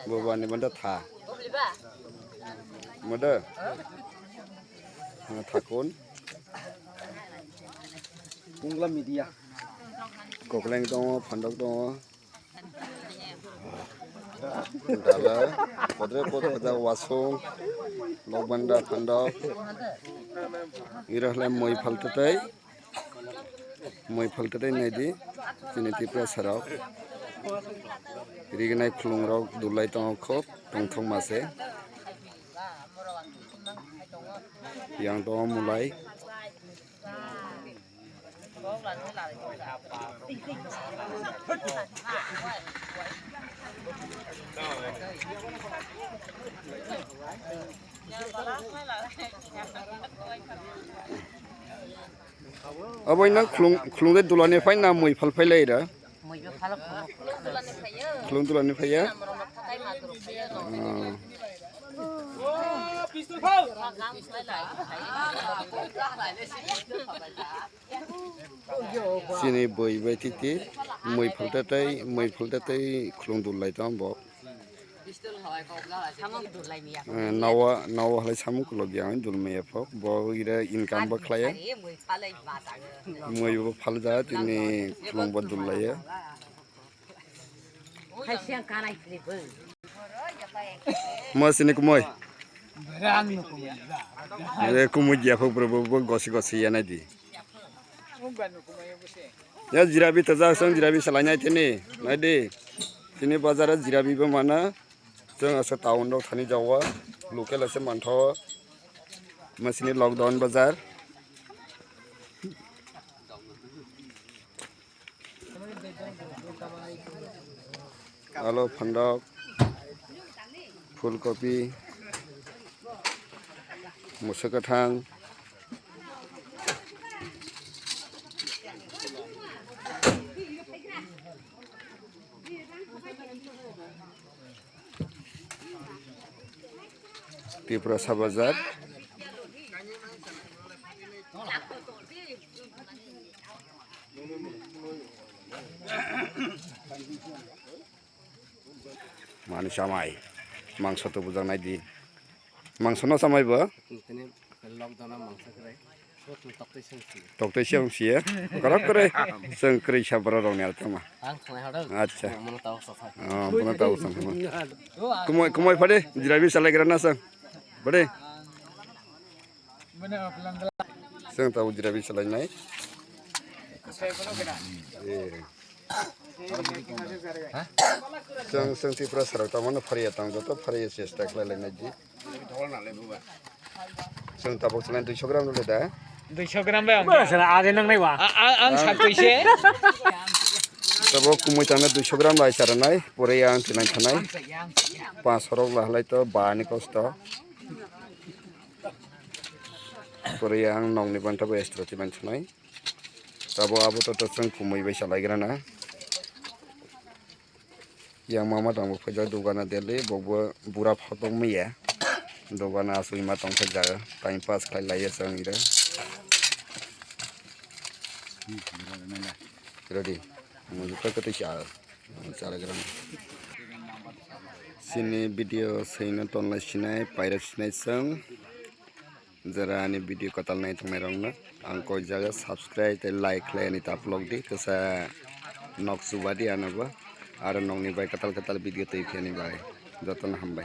Bobani benda tha. Mada. Thakun. Kungla media. Kokleng dong, pandok dong. Dala, podre wasung, logbanda pandok. Irah lem moi faltetai naidi. Sini tipra sarok. Rigenai khulung rok dulai tong khop tongthong mase. Yang dong mulai. Aboy na khulung dai dulane phai na moi phal phai lai ra. Khulung dulane phai ya. Sini boi bai titi moi phultatai khulung dulai tong bo. Nawa halai samung kulo biang dulme phok bo ira income ba khlaya. Moi bo phalja tini khulung ba dulaya. Masini kumoi. Kumoi dia phok bro gosi ya nadi. Ya jirabi taja sang jirabi salanya tini nadi. Sini bazar jirabi ba mana. Jeng asa tahun dok thani jawa local ase mantho masini lockdown bazar alo phandok fulkopi musakathang Tipra Sabazar Mani samai mangso to bujang nai di mangso no samai ba toktai siang sia karak kare seng kri sabra rong ne atama acha puno tahu sang kumoi phade jirabi salai grana sang bade seng tahu jirabi salai nai seng tipra sarok tamana phariya tang joto phariya chesta khlai nai ji seng tabok salai 200 gram le da 200 gram ba ade nang nai wa ang sak kaise tabok kumoi tang 200 gram lai saranai pore yang tinai thanai 5 rok lahlai to bani kosto pore yang nong ni banta ba extra tinai thanai tabo abo to seng kumoi bai salai grana yang mama tang phaja dogana dele bogbo bura photong meya dogana asui ma tong phaja time pass khai lai sang ira ready muju ka kati chara gram sini video saina tonla sinai paira sinai sang jara ani video katal nai thmai rong na angko jaga subscribe te like lai ani ta upload di kasa nok subadi anaba Ara nong ni bai katal video tei phiani bai joton hambai